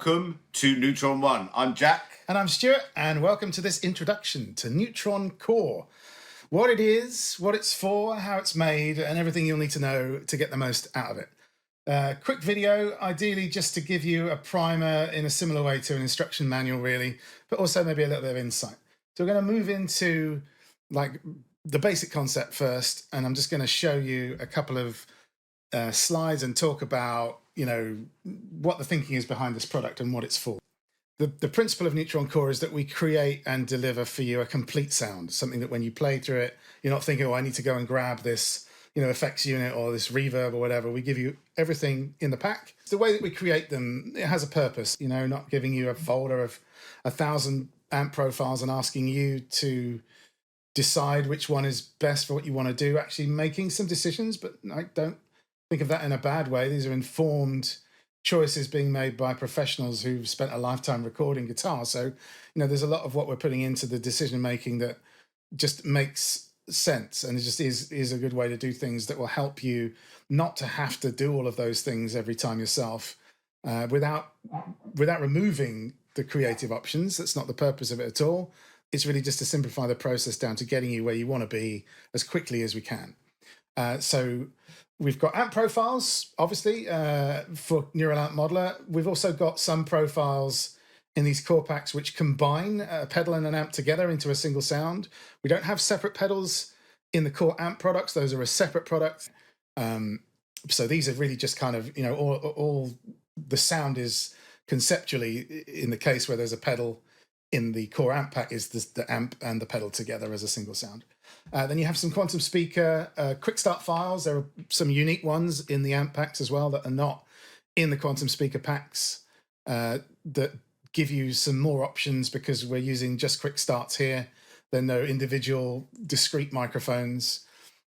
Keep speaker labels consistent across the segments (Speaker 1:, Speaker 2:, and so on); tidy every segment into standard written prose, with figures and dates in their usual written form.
Speaker 1: Welcome to Neutron One. I'm Jack.
Speaker 2: And I'm Stuart, and welcome to this introduction to Neutron Core. What it is, what it's for, how it's made, and everything you'll need to know to get the most out of it. Quick video, ideally just to give you a primer in a similar way to an instruction manual, really, but also maybe a little bit of insight. So we're going to move into like the basic concept first, and I'm just going to show you a couple of slides and talk about, you know, what the thinking is behind this product and what it's for. The principle of Neutron Core is that we create and deliver for you a complete sound, something that when you play through it, you're not thinking, oh, I need to go and grab this, you know, effects unit or this reverb or whatever. We give you everything in the pack. The way that we create them, it has a purpose, you know, not giving you a folder of 1,000 amp profiles and asking you to decide which one is best for what you want to do, actually making some decisions, but I don't think of that in a bad way. These are informed choices being made by professionals who've spent a lifetime recording guitar. So, you know, there's a lot of what we're putting into the decision making that just makes sense, and it just is a good way to do things that will help you not to have to do all of those things every time yourself, without removing the creative options. That's not the purpose of it at all. It's really just to simplify the process down to getting you where you want to be as quickly as we can. So we've got amp profiles, obviously, for Neural Amp Modeler. We've also got some profiles in these core packs which combine a pedal and an amp together into a single sound. We don't have separate pedals in the core amp products. Those are a separate product. So these are really just kind of, you know, all the sound is conceptually, in the case where there's a pedal in the core amp pack, is the amp and the pedal together as a single sound. Then you have some quantum speaker quick start files. There are some unique ones in the amp packs as well that are not in the quantum speaker packs, that give you some more options because we're using just quick starts here. There are no individual discrete microphones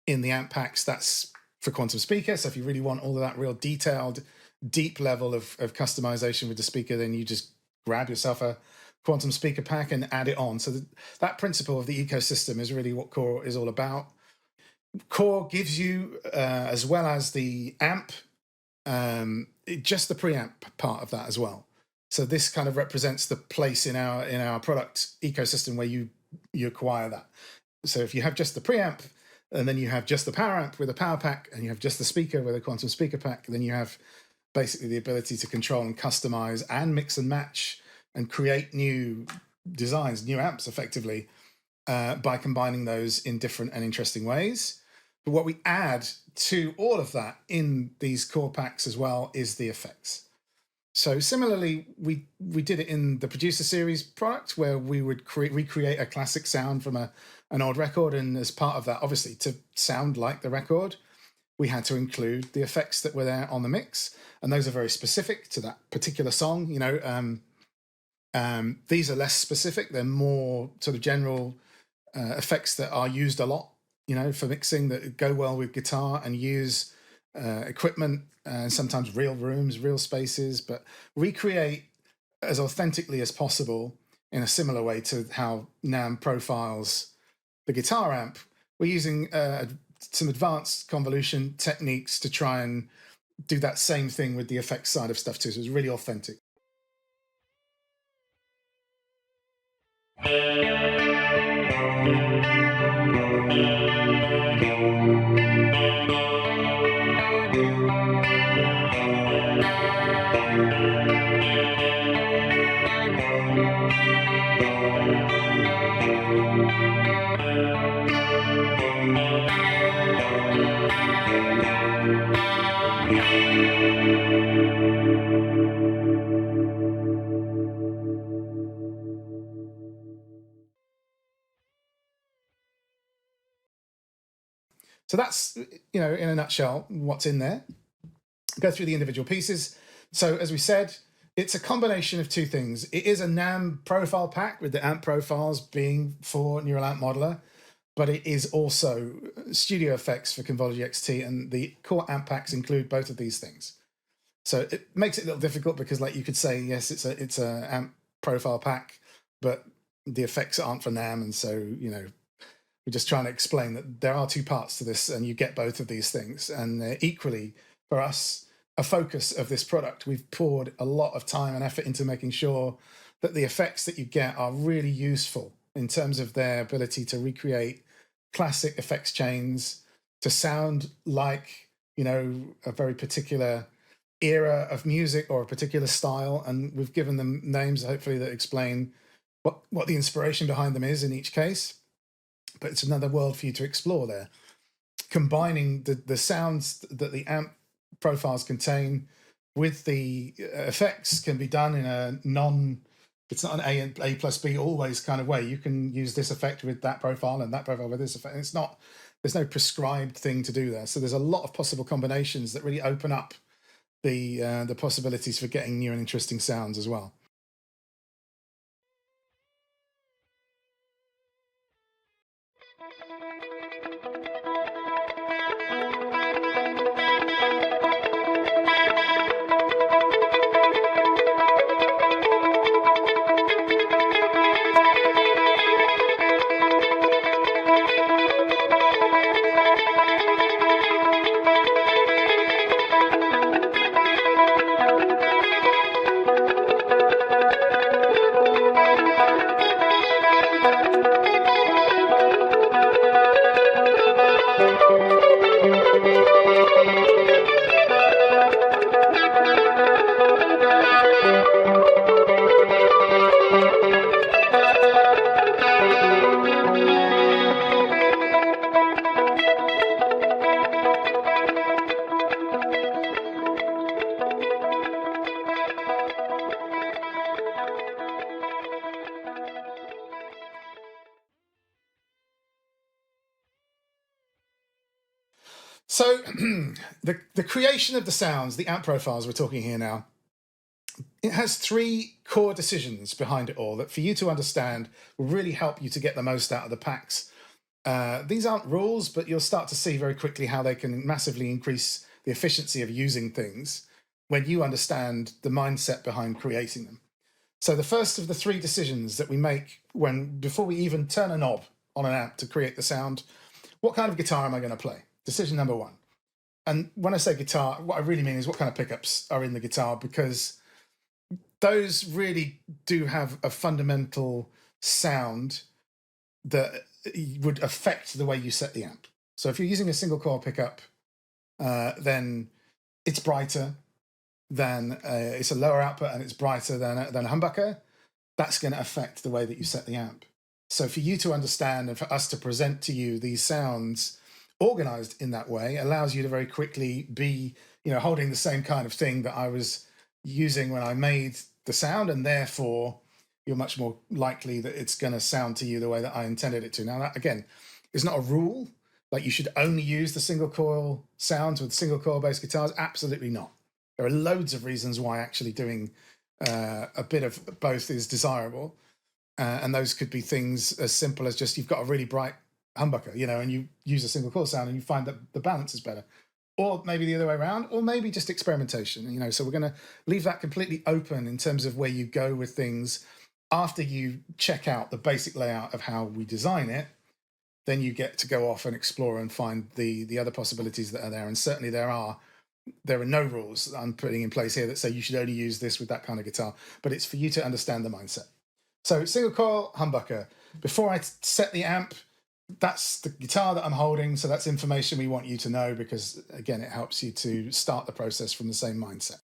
Speaker 2: in the amp packs. That's for quantum speaker. So if you really want all of that real detailed, deep level of customization with the speaker, then you just grab yourself a quantum speaker pack and add it on. So that principle of the ecosystem is really what Core is all about. Core gives you, as well as the amp, just the preamp part of that as well. So this kind of represents the place in our product ecosystem where you acquire that. So if you have just the preamp, and then you have just the power amp with a power pack, and you have just the speaker with a quantum speaker pack, then you have basically the ability to control and customize and mix and match and create new designs, new amps effectively, by combining those in different and interesting ways. But what we add to all of that in these core packs as well is the effects. So similarly, we did it in the Producer Series product, where we would recreate a classic sound from an old record, and as part of that, obviously, to sound like the record, we had to include the effects that were there on the mix, and those are very specific to that particular song. You know, these are less specific. They're more sort of general effects that are used a lot, you know, for mixing, that go well with guitar and use equipment, and sometimes real rooms, real spaces, but recreate as authentically as possible in a similar way to how NAM profiles the guitar amp. We're using some advanced convolution techniques to try and do that same thing with the effects side of stuff too. So it's really authentic. So that's, you know, in a nutshell, what's in there. Go through the individual pieces. So as we said, it's a combination of two things. It is a NAM profile pack, with the amp profiles being for Neural Amp Modeler, but it is also studio effects for Convology XT, and the core amp packs include both of these things. So it makes it a little difficult because, like, you could say, yes, it's a amp profile pack, but the effects aren't for NAM, and so, you know, we're just trying to explain that there are two parts to this, and you get both of these things, and they're equally, for us, a focus of this product. We've poured a lot of time and effort into making sure that the effects that you get are really useful in terms of their ability to recreate classic effects chains, to sound like, you know, a very particular era of music or a particular style. And we've given them names, hopefully, that explain what the inspiration behind them is in each case. But it's another world for you to explore there. Combining the sounds that the amp profiles contain with the effects can be done in a it's not an A plus B always kind of way. You can use this effect with that profile and that profile with this effect. It's not, there's no prescribed thing to do there. So there's a lot of possible combinations that really open up the possibilities for getting new and interesting sounds as well. So the creation of the sounds, the amp profiles we're talking here now, it has three core decisions behind it all that for you to understand will really help you to get the most out of the packs. These aren't rules, but you'll start to see very quickly how they can massively increase the efficiency of using things when you understand the mindset behind creating them. So the first of the three decisions that we make before we even turn a knob on an amp to create the sound, what kind of guitar am I going to play? Decision number one. And when I say guitar, what I really mean is what kind of pickups are in the guitar, because those really do have a fundamental sound that would affect the way you set the amp. So if you're using a single coil pickup, then it's brighter than it's a lower output and it's brighter than a humbucker. That's going to affect the way that you set the amp. So for you to understand and for us to present to you these sounds organized in that way allows you to very quickly be, you know, holding the same kind of thing that I was using when I made the sound, and therefore you're much more likely that it's going to sound to you the way that I intended it to. Now, that, again, is not a rule. Like you should only use the single coil sounds with single coil bass guitars. Absolutely not. There are loads of reasons why actually doing a bit of both is desirable. And those could be things as simple as just you've got a really bright humbucker, you know, and you use a single coil sound and you find that the balance is better. Or maybe the other way around, or maybe just experimentation, you know. So we're going to leave that completely open in terms of where you go with things. After you check out the basic layout of how we design it, then you get to go off and explore and find the other possibilities that are there. And certainly there are no rules that I'm putting in place here that say you should only use this with that kind of guitar, but it's for you to understand the mindset. So single coil humbucker. Before I set the amp, that's the guitar that I'm holding. So that's information we want you to know because, again, it helps you to start the process from the same mindset.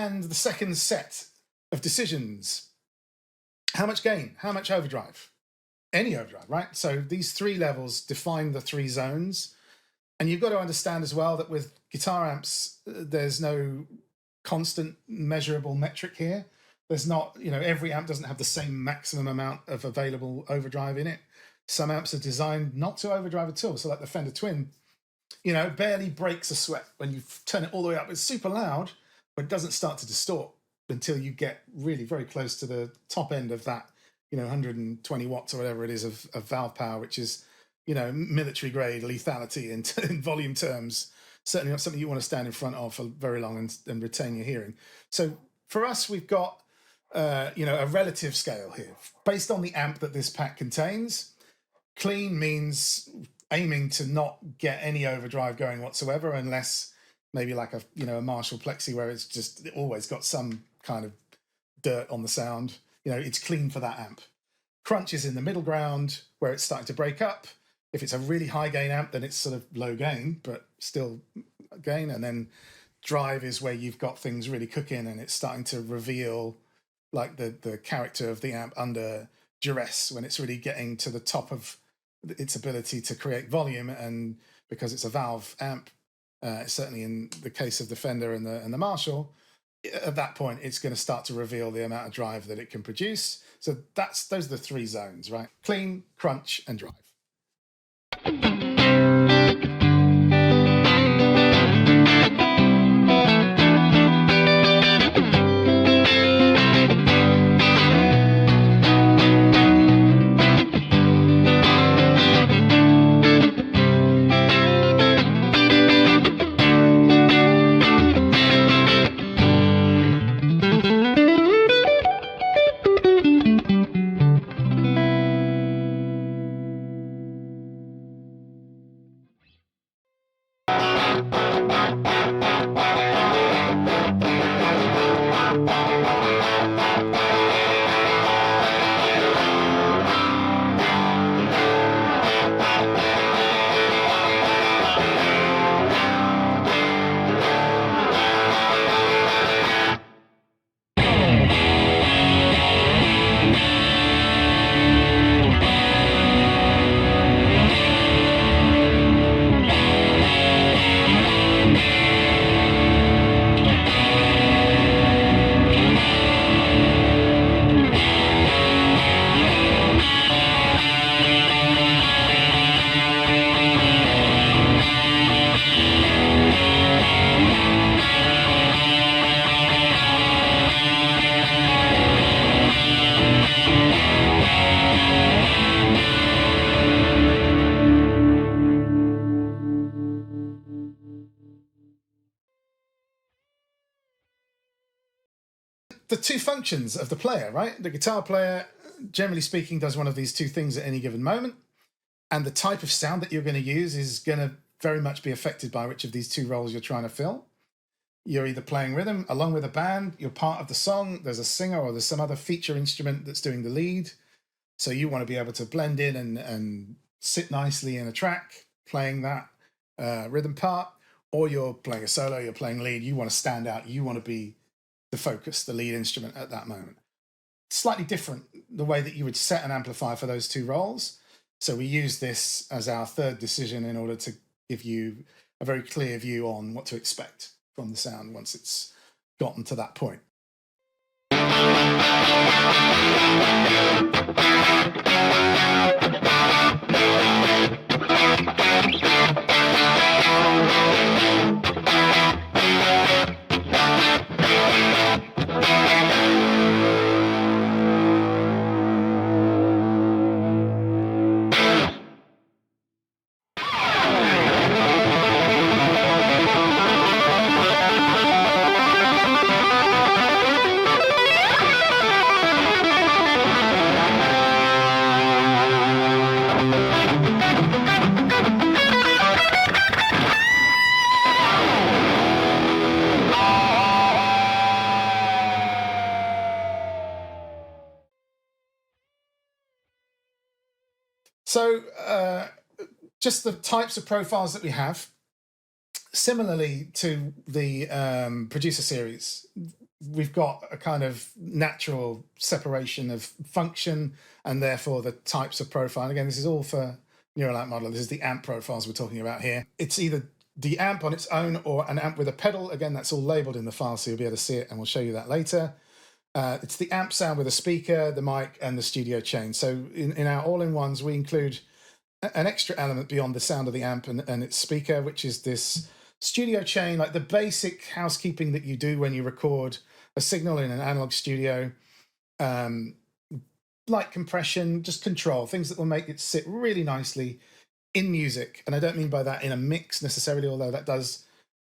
Speaker 2: And the second set of decisions, how much gain, how much overdrive, any overdrive, right? So these three levels define the three zones. And you've got to understand as well that with guitar amps, there's no constant measurable metric here. There's not, every amp doesn't have the same maximum amount of available overdrive in it. Some amps are designed not to overdrive at all. So like the Fender Twin, barely breaks a sweat when you turn it all the way up. It's super loud, but it doesn't start to distort until you get really very close to the top end of that, 120 watts or whatever it is of valve power, which is, military grade lethality in volume terms. Certainly not something you want to stand in front of for very long and retain your hearing. So for us, we've got, a relative scale here based on the amp that this pack contains. Clean means aiming to not get any overdrive going whatsoever, unless maybe like a Marshall Plexi where it's just always got some kind of dirt on the sound. It's clean for that amp. Crunch is in the middle ground where it's starting to break up. If it's a really high gain amp, then it's sort of low gain, but still gain. And then drive is where you've got things really cooking and it's starting to reveal like the character of the amp under duress, when it's really getting to the top of its ability to create volume. And because it's a valve amp, certainly in the case of the Fender and the Marshall, at that point, it's going to start to reveal the amount of drive that it can produce. So those are the three zones, right? Clean, crunch, and drive. The two functions of the player, right? The guitar player, generally speaking, does one of these two things at any given moment. And the type of sound that you're going to use is going to very much be affected by which of these two roles you're trying to fill. You're either playing rhythm along with a band, you're part of the song, there's a singer or there's some other feature instrument that's doing the lead. So you want to be able to blend in and sit nicely in a track, playing that rhythm part, or you're playing a solo, you're playing lead, you want to stand out, you want to be the focus, the lead instrument at that moment. Slightly different the way that you would set an amplifier for those two roles. So we use this as our third decision in order to give you a very clear view on what to expect from the sound once it's gotten to that point. So just the types of profiles that we have, similarly to the producer series, we've got a kind of natural separation of function and therefore the types of profile. Again, this is all for neural amp model. This is the amp profiles we're talking about here. It's either the amp on its own or an amp with a pedal. Again, that's all labeled in the file, so you'll be able to see it, and we'll show you that later. It's the amp sound with a speaker, the mic, and the studio chain. So in our all-in-ones, we include an extra element beyond the sound of the amp and its speaker, which is this studio chain, like the basic housekeeping that you do when you record a signal in an analog studio. Light compression, just control, things that will make it sit really nicely in music. And I don't mean by that in a mix necessarily, although that does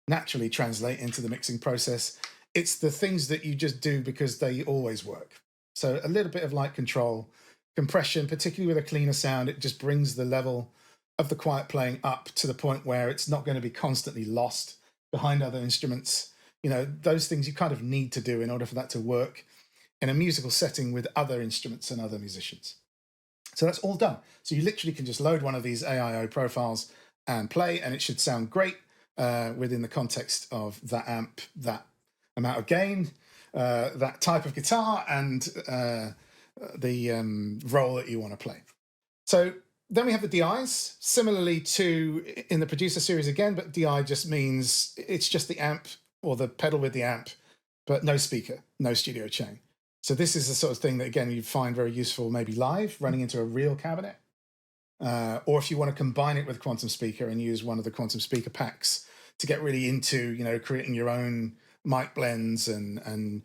Speaker 2: naturally translate into the mixing process. It's the things that you just do because they always work. So a little bit of light control, compression, particularly with a cleaner sound, it just brings the level of the quiet playing up to the point where it's not going to be constantly lost behind other instruments. You know, those things you kind of need to do in order for that to work in a musical setting with other instruments and other musicians. So that's all done. So you literally can just load one of these AIO profiles and play, and it should sound great within the context of that amp, that amount of gain, that type of guitar, and the role that you want to play. So then we have the DIs, similarly to in the producer series again, but DI just means it's just the amp or the pedal with the amp, but no speaker, no studio chain. So this is the sort of thing that, again, you'd find very useful maybe live, running into a real cabinet. Or if you want to combine it with Quantum Speaker and use one of the Quantum Speaker packs to get really into, you know, creating your own mic blends and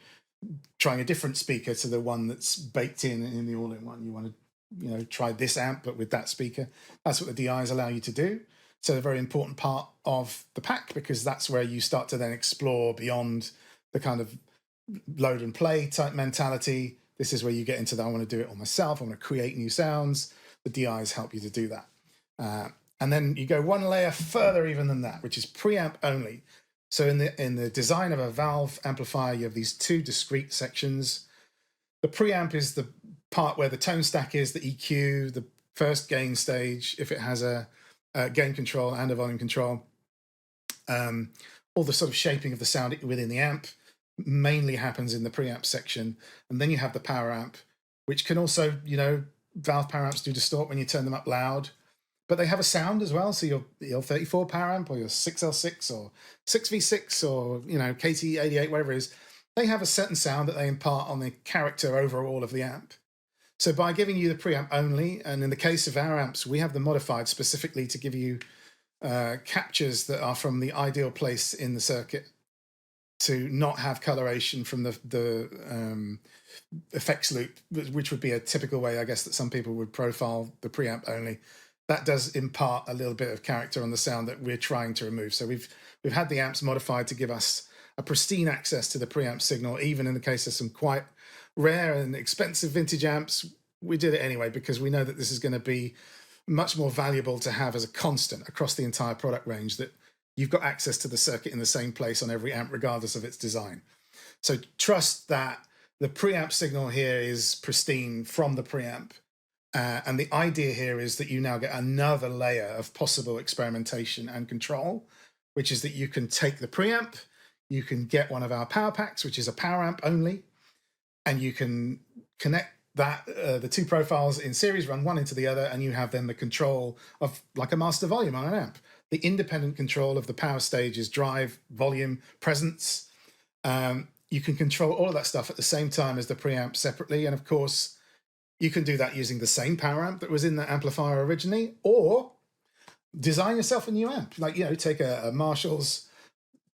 Speaker 2: trying a different speaker to the one that's baked in the all-in-one. You want to, you know, try this amp, but with that speaker. That's what the DIs allow you to do. So they're a very important part of the pack because that's where you start to then explore beyond the kind of load and play type mentality. This is where you get into the, I want to do it all myself. I want to create new sounds. The DIs help you to do that. And then you go one layer further even than that, which is preamp only. So in the design of a valve amplifier, you have these two discrete sections. The preamp is the part where the tone stack is, the EQ, the first gain stage, if it has a gain control and a volume control. All the sort of shaping of the sound within the amp mainly happens in the preamp section. And then you have the power amp, which can also, you know, valve power amps do distort when you turn them up loud, but they have a sound as well. So your 34 power amp or your 6L6 or 6V6 or, you know, KT88, whatever it is, they have a certain sound that they impart on the character overall of the amp. So by giving you the preamp only, and in the case of our amps, we have them modified specifically to give you captures that are from the ideal place in the circuit, to not have coloration from the effects loop, which would be a typical way, I guess, that some people would profile the preamp only. That does impart a little bit of character on the sound that we're trying to remove. So we've had the amps modified to give us a pristine access to the preamp signal, even in the case of some quite rare and expensive vintage amps. We did it anyway because we know that this is going to be much more valuable to have as a constant across the entire product range, that you've got access to the circuit in the same place on every amp, regardless of its design. So trust that the preamp signal here is pristine from the preamp. And the idea here is that you now get another layer of possible experimentation and control, which is that you can take the preamp, you can get one of our power packs, which is a power amp only, and you can connect that the two profiles in series, run one into the other, and you have then the control of like a master volume on an amp. The independent control of the power stages, drive, volume, presence. You can control all of that stuff at the same time as the preamp separately. And of course, you can do that using the same power amp that was in the amplifier originally, or design yourself a new amp. Like, you know, take a Marshall's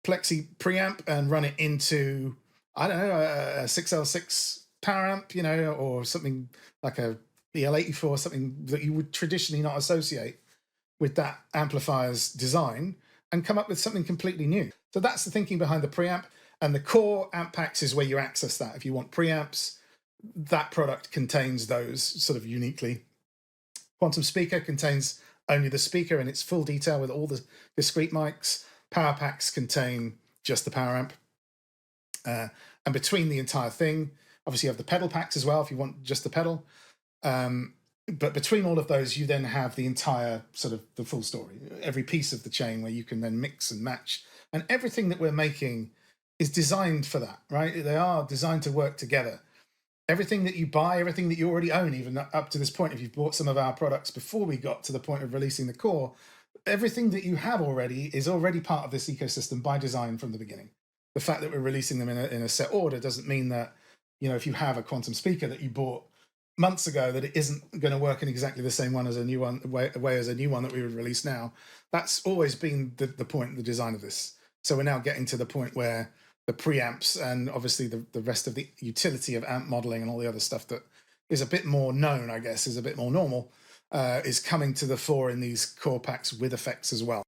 Speaker 2: Plexi preamp and run it into, I don't know, a 6L6 power amp, you know, or something like a EL84, something that you would traditionally not associate with that amplifier's design, and come up with something completely new. So that's the thinking behind the preamp. And the core amp packs is where you access that. If you want preamps, that product contains those sort of uniquely. Quantum Speaker contains only the speaker in its full detail with all the discrete mics. Power packs contain just the power amp. And between the entire thing, obviously you have the pedal packs as well if you want just the pedal. But between all of those, you then have the entire sort of the full story, every piece of the chain where you can then mix and match. And everything that we're making is designed for that, right? They are designed to work together. Everything that you buy, everything that you already own, even up to this point, if you've bought some of our products before we got to the point of releasing the core, everything that you have already is already part of this ecosystem by design from the beginning. The fact that we're releasing them in a set order doesn't mean that, you know, if you have a quantum speaker that you bought months ago, that it isn't going to work in exactly the same one as a new one way as a new one that we would release now. That's always been the point, the design of this. So we're now getting to the point where the preamps and obviously the rest of the utility of amp modeling and all the other stuff that is a bit more known, I guess, is a bit more normal, is coming to the fore in these core packs with effects as well.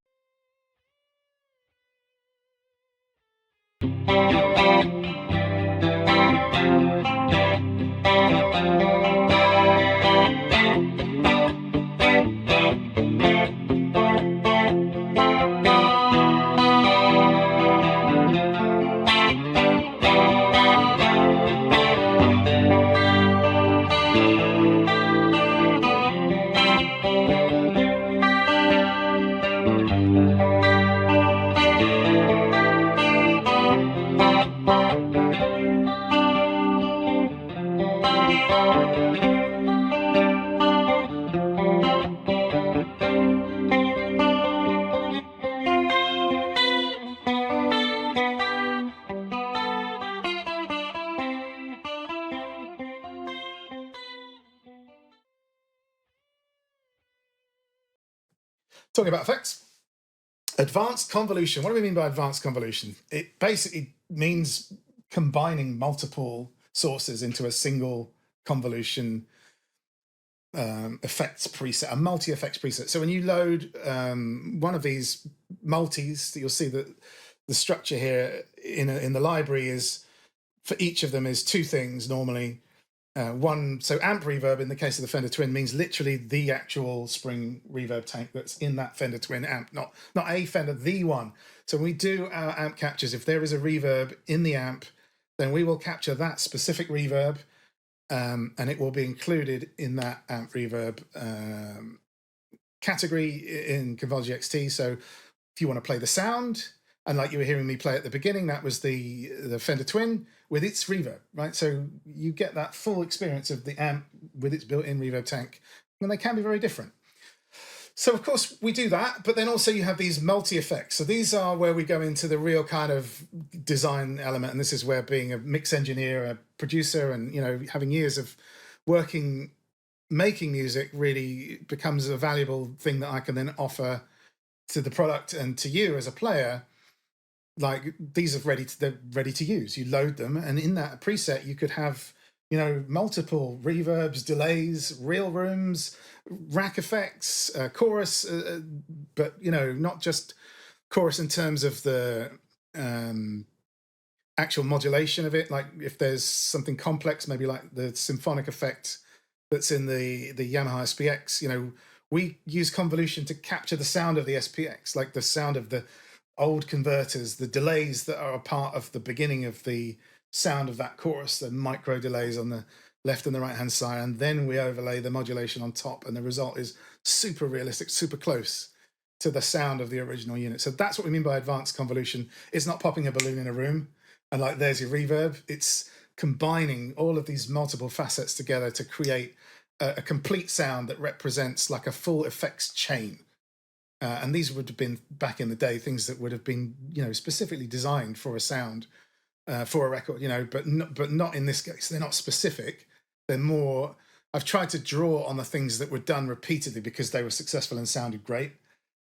Speaker 2: Talking about effects, advanced convolution. What do we mean by advanced convolution? It basically means combining multiple sources into a single convolution effects preset, a multi-effects preset. So when you load one of these multis, you'll see that the structure here in the library is, for each of them is two things normally. One, so amp reverb in the case of the Fender Twin means literally the actual spring reverb tank that's in that Fender Twin amp, not a Fender, the one. So when we do our amp captures, if there is a reverb in the amp, then we will capture that specific reverb, and it will be included in that amp reverb category in Convology XT. So if you want to play the sound, and like you were hearing me play at the beginning, that was the Fender Twin with its reverb, right? So you get that full experience of the amp with its built-in reverb tank, and they can be very different. So of course we do that, but then also you have these multi-effects. So these are where we go into the real kind of design element, and this is where being a mix engineer, a producer, and you know, having years of making music really becomes a valuable thing that I can then offer to the product and to you as a player. Like, these are they're ready to use. You load them, and in that preset you could have, you know, multiple reverbs, delays, real rooms, rack effects, chorus, but you know, not just chorus in terms of the actual modulation of it. Like if there's something complex, maybe like the symphonic effect that's in the Yamaha SPX, you know, we use convolution to capture the sound of the SPX, like the sound of the old converters, the delays that are a part of the beginning of the sound of that chorus, the micro delays on the left and the right hand side, and then we overlay the modulation on top, and the result is super realistic, super close to the sound of the original unit. So that's what we mean by advanced convolution. It's not popping a balloon in a room and like there's your reverb. It's combining all of these multiple facets together to create a complete sound that represents like a full effects chain. And these would have been, back in the day, things that would have been, you know, specifically designed for a sound, for a record, you know, but not in this case. They're not specific. They're more, I've tried to draw on the things that were done repeatedly because they were successful and sounded great,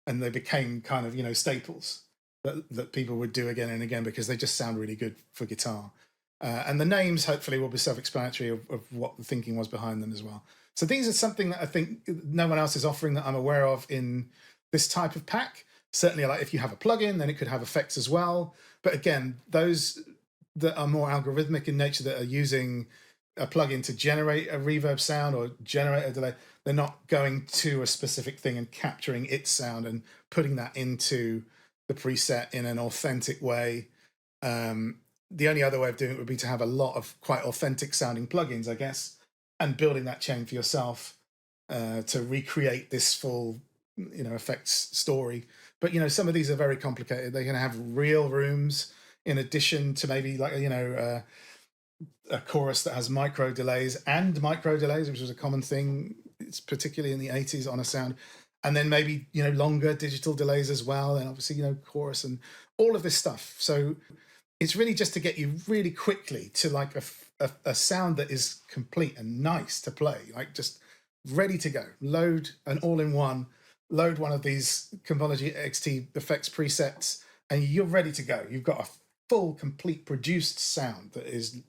Speaker 2: and they became kind of, you know, staples that people would do again and again because they just sound really good for guitar. And the names hopefully will be self-explanatory of what the thinking was behind them as well. So these are something that I think no one else is offering that I'm aware of in this type of pack. Certainly, like if you have a plugin, then it could have effects as well. But again, those that are more algorithmic in nature, that are using a plugin to generate a reverb sound or generate a delay, they're not going to a specific thing and capturing its sound and putting that into the preset in an authentic way. The only other way of doing it would be to have a lot of quite authentic sounding plugins, I guess, and building that chain for yourself to recreate this full, you know, effects story. But you know, some of these are very complicated. They're going to have real rooms in addition to maybe like, a chorus that has micro delays, which was a common thing, it's particularly in the 80s on a sound. And then maybe, longer digital delays as well. And obviously, chorus and all of this stuff. So it's really just to get you really quickly to like a sound that is complete and nice to play, like just ready to go. Load an all-in-one, load one of these Convology XT effects presets, and you're ready to go. You've got a full, complete produced sound that is,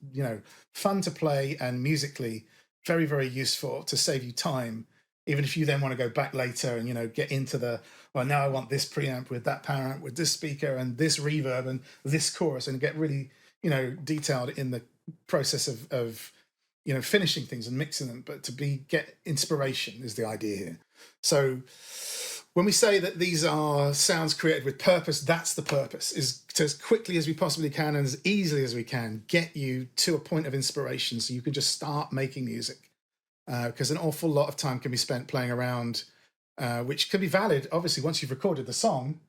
Speaker 2: fun to play and musically very, very useful to save you time. Even if you then want to go back later and, get into well, now I want this preamp with that power amp with this speaker and this reverb and this chorus, and get really, detailed in the process of finishing things and mixing them. But get inspiration is the idea here. So when we say that these are sounds created with purpose, that's the purpose, is to, as quickly as we possibly can and as easily as we can, get you to a point of inspiration so you can just start making music. Because an awful lot of time can be spent playing around, which can be valid, obviously, once you've recorded the song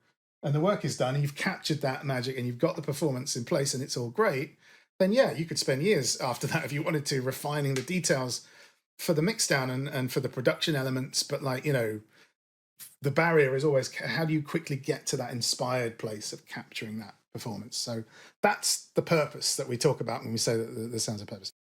Speaker 2: and the work is done and you've captured that magic and you've got the performance in place and it's all great, then yeah, you could spend years after that if you wanted to, refining the details for the mixdown and for the production elements. But the barrier is always, how do you quickly get to that inspired place of capturing that performance? So that's the purpose that we talk about when we say that the sounds of purpose.